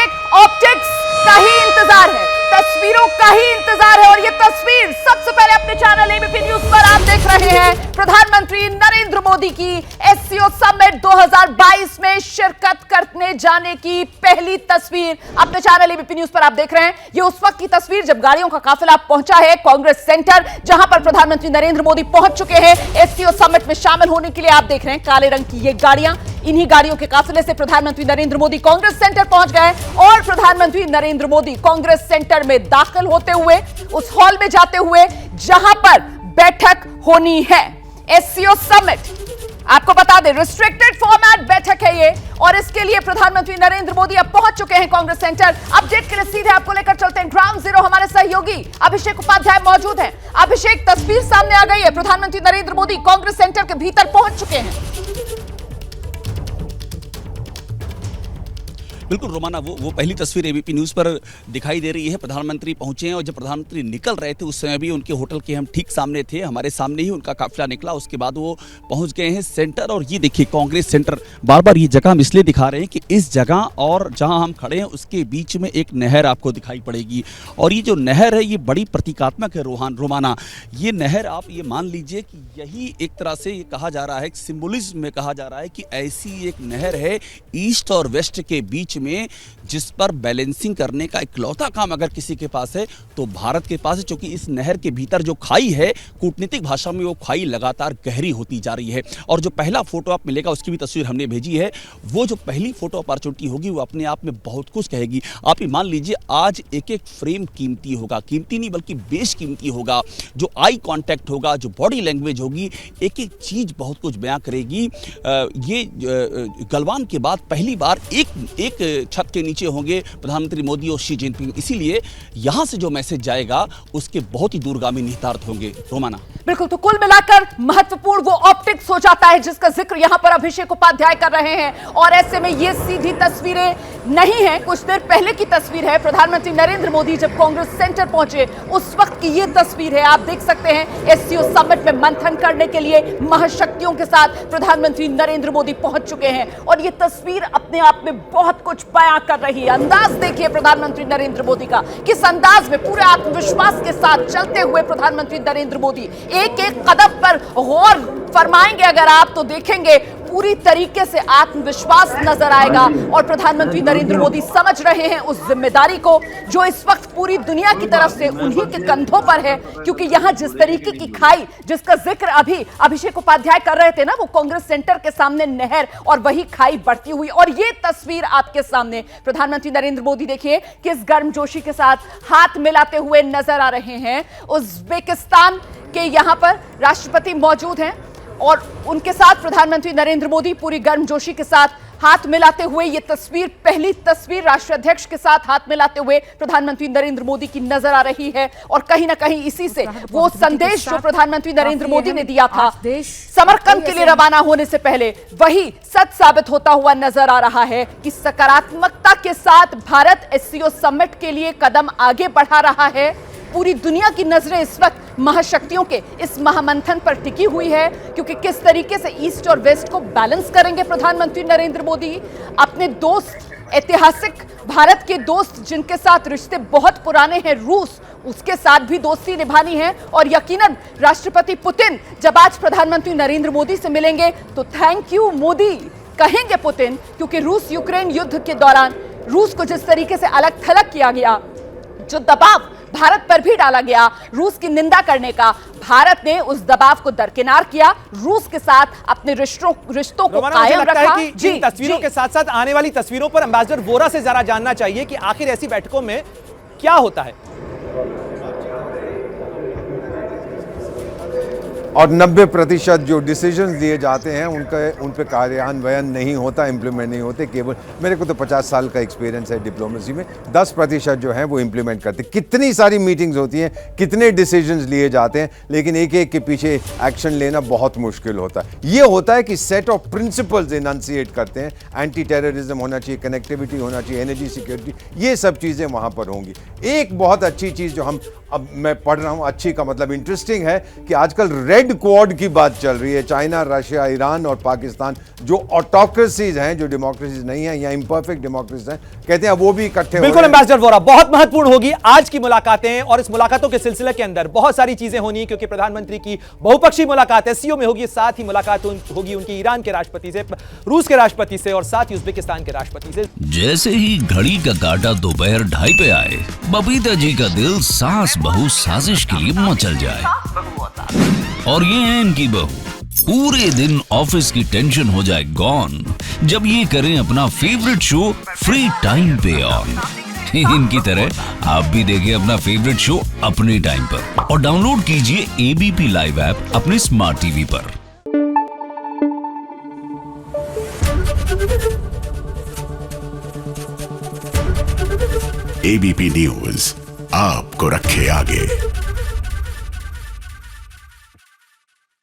एक ऑप्टिक्स का ही इंतजार है, तस्वीरों का ही इंतजार है। और ये तस्वीर सबसे पहले अपने चैनल एबीपी न्यूज पर आप देख रहे हैं। प्रधानमंत्री नरेंद्र मोदी की एससीओ समिट 2022 में शिरकत करने जाने की पहली तस्वीर अपने चैनल एबीपी न्यूज पर आप देख रहे हैं। ये उस वक्त की तस्वीर जब गाड़ियों का काफिला पहुंचा है कांग्रेस सेंटर, जहां पर प्रधानमंत्री नरेंद्र मोदी पहुंच चुके हैं एससीओ समिट में शामिल होने के लिए। आप देख रहे हैं काले रंग की ये गाड़ियां, इन्हीं गाड़ियों के काफिले से प्रधानमंत्री नरेंद्र मोदी कांग्रेस सेंटर पहुंच गए और प्रधानमंत्री नरेंद्र मोदी कांग्रेस सेंटर में दाखिल होते हुए उस हॉल में जाते हुए जहां पर बैठक होनी है एससीओ समिट। आपको बता दें रिस्ट्रिक्टेड फॉर्मेट बैठक है ये, और इसके लिए प्रधानमंत्री नरेंद्र मोदी अब पहुंच चुके हैं कांग्रेस सेंटर। अपडेट के लिए सीधे आपको लेकर चलते हैं ग्राउंड जीरो। हमारे सहयोगी अभिषेक उपाध्याय मौजूद हैं। अभिषेक, तस्वीर सामने आ गई है, प्रधानमंत्री नरेंद्र मोदी कांग्रेस सेंटर के भीतर पहुंच चुके हैं। बिल्कुल रोमाना, वो पहली तस्वीर एबीपी न्यूज़ पर दिखाई दे रही है। प्रधानमंत्री पहुंचे हैं और जब प्रधानमंत्री निकल रहे थे उस समय भी उनके होटल के हम ठीक सामने थे, हमारे सामने ही उनका काफिला निकला। उसके बाद वो पहुंच गए हैं सेंटर। और ये देखिए कांग्रेस सेंटर, बार बार ये जगह हम इसलिए दिखा रहे हैं कि इस जगह और जहां हम खड़े हैं उसके बीच में एक नहर आपको दिखाई पड़ेगी। और ये जो नहर है ये बड़ी प्रतीकात्मक है रोमाना। ये नहर आप ये मान लीजिए कि यही एक तरह से ये कहा जा रहा है, सिंबोलिज्म में कहा जा रहा है कि ऐसी एक नहर है ईस्ट और वेस्ट के बीच में, जिस पर बैलेंसिंग करने का इकलौता काम अगर किसी के पास है तो भारत के पास है। क्योंकि इस नहर के भीतर जो खाई है, कूटनीतिक भाषा में वो खाई लगातार गहरी होती जा रही है। और जो पहला फोटो आप मिलेगा उसकी भी तस्वीर हमने भेजी है। वो जो पहली फोटो अपॉर्चुनिटी होगी वो अपने आप में बहुत कुछ कहेगी। आप ये मान लीजिए आज एक एक फ्रेम कीमती होगा, कीमती नहीं बल्कि बेशकीमती होगा। जो आई कांटेक्ट होगा, जो बॉडी लैंग्वेज होगी, एक एक चीज बहुत कुछ बयां करेगी। ये गलवान के बाद पहली बार एक छत के नीचे होंगे प्रधानमंत्री मोदी और शी जिनपिंग। इसीलिए यहां से जो मैसेज जाएगा उसके बहुत ही दूरगामी निहितार्थ होंगे रोमाना। बिल्कुल, तो कुल मिलाकर महत्वपूर्ण वो ऑप्टिक्स हो जाता है जिसका जिक्र यहां पर अभिषेक उपाध्याय कर रहे हैं। और ऐसे में ये सीधी तस्वीरें नहीं है, कुछ देर पहले की तस्वीर है। प्रधानमंत्री नरेंद्र मोदी जब कांग्रेस सेंटर पहुंचे उस वक्त की ये तस्वीर है। आप देख सकते हैं एससीओ समिट में मंथन करने के लिए महाशक्तियों के साथ प्रधानमंत्री नरेंद्र मोदी पहुंच चुके हैं। और ये तस्वीर अपने आप में बहुत कुछ बयां कर रही है। अंदाज देखिए प्रधानमंत्री नरेंद्र मोदी का, किस अंदाज में पूरे आत्मविश्वास के साथ चलते हुए प्रधानमंत्री नरेंद्र मोदी एक एक कदम पर गौर फरमाएंगे अगर आप तो देखेंगे पूरी तरीके से आत्मविश्वास नजर आएगा। और प्रधानमंत्री नरेंद्र मोदी समझ रहे हैं उस जिम्मेदारी को जो इस वक्त पूरी दुनिया की तरफ से उन्हीं के कंधों पर है। क्योंकि यहां जिस तरीके की खाई जिसका जिक्र अभी अभिषेक उपाध्याय कर रहे थे ना, वो कांग्रेस सेंटर के सामने नहर और वही खाई बढ़ती हुई। और ये तस्वीर आपके सामने प्रधानमंत्री नरेंद्र मोदी देखिए किस गर्मजोशी के साथ हाथ मिलाते हुए नजर आ रहे हैं। उज्बेकिस्तान के यहां पर राष्ट्रपति मौजूद हैं और उनके साथ प्रधानमंत्री नरेंद्र मोदी पूरी गर्मजोशी के साथ हाथ मिलाते हुए, ये तस्वीर पहली तस्वीर राष्ट्राध्यक्ष के साथ हाथ मिलाते हुए प्रधानमंत्री नरेंद्र मोदी की नजर आ रही है। और कहीं ना कहीं इसी से वो संदेश जो प्रधानमंत्री नरेंद्र मोदी ने दिया था समरकंद के लिए रवाना होने से पहले, वही सच साबित होता हुआ नजर आ रहा है कि सकारात्मकता के साथ भारत एससीओ समिट के लिए कदम आगे बढ़ा रहा है। पूरी दुनिया की नजरें इस वक्त महाशक्तियों के इस महामंथन पर टिकी हुई है। क्योंकि किस तरीके से ईस्ट और वेस्ट को बैलेंस करेंगे प्रधानमंत्री नरेंद्र मोदी। अपने दोस्त, ऐतिहासिक भारत के दोस्त जिनके साथ रिश्ते बहुत पुराने हैं, रूस, उसके साथ भी दोस्ती निभानी है। और यकीनन राष्ट्रपति पुतिन जब आज प्रधानमंत्री नरेंद्र मोदी से मिलेंगे तो थैंक यू मोदी कहेंगे पुतिन। क्योंकि रूस यूक्रेन युद्ध के दौरान रूस को जिस तरीके से अलग थलग किया गया, जो दबाव भारत पर भी डाला गया रूस की निंदा करने का, भारत ने उस दबाव को दरकिनार किया, रूस के साथ अपने रिश्तों को कायम रखा। जी, तस्वीरों के साथ साथ आने वाली तस्वीरों पर एम्बेसडर वोरा से जरा जानना चाहिए कि आखिर ऐसी बैठकों में क्या होता है। और 90% जो डिसीजंस दिए जाते हैं उन पे कार्यान्वयन नहीं होता, इम्प्लीमेंट नहीं होते। केवल मेरे को तो 50 साल का एक्सपीरियंस है डिप्लोमेसी में, 10% जो है वो इम्प्लीमेंट करते। कितनी सारी मीटिंग्स होती हैं, कितने डिसीजंस लिए जाते हैं, लेकिन एक एक के पीछे एक्शन लेना बहुत मुश्किल होता है। ये होता है कि सेट ऑफ प्रिंसिपल्स इनंसिएट करते हैं, एंटी टेररिज्म होना चाहिए, कनेक्टिविटी होना चाहिए, एनर्जी सिक्योरिटी, ये सब चीज़ें वहाँ पर होंगी। एक बहुत अच्छी चीज़ जो हम अब मैं पढ़ रहा हूं, अच्छी का मतलब इंटरेस्टिंग है कि आजकल रेड क्वाड की बात चल रही है, चाइना, रशिया, ईरान और पाकिस्तान, जो ऑटोक्रेसीज हैं, जो डेमोक्रेसीज नहीं है या इम्परफेक्ट डेमोक्रेसीज हैं, कहते हैं वो भी इकट्ठे हो बिल्कुल रहे हैं। एम्बेसडर वोरा, बहुत महत्वपूर्ण होगी आज की मुलाकातें, और इस मुलाकातों के सिलसिले के अंदर बहुत सारी चीजें होनी, क्योंकि प्रधानमंत्री की बहुपक्षीय मुलाकात एससीओ में होगी, साथ ही मुलाकात होगी उनकी ईरान के राष्ट्रपति से, रूस के राष्ट्रपति से और साथ ही उज्बेकिस्तान के राष्ट्रपति से। जैसे ही घड़ी का काटा दोपहर 2:30 पे आए, बबीता जी का दिल सास बहू साजिश के लिए मचल जाए। और ये है इनकी बहू, पूरे दिन ऑफिस की टेंशन हो जाए गॉन जब ये करें अपना फेवरेट शो फ्री टाइम पे ऑन। इनकी तरह आप भी देखें अपना फेवरेट शो अपने टाइम पर और डाउनलोड कीजिए एबीपी लाइव ऐप अपने स्मार्ट टीवी पर। एबीपी न्यूज आपको रखे आगे।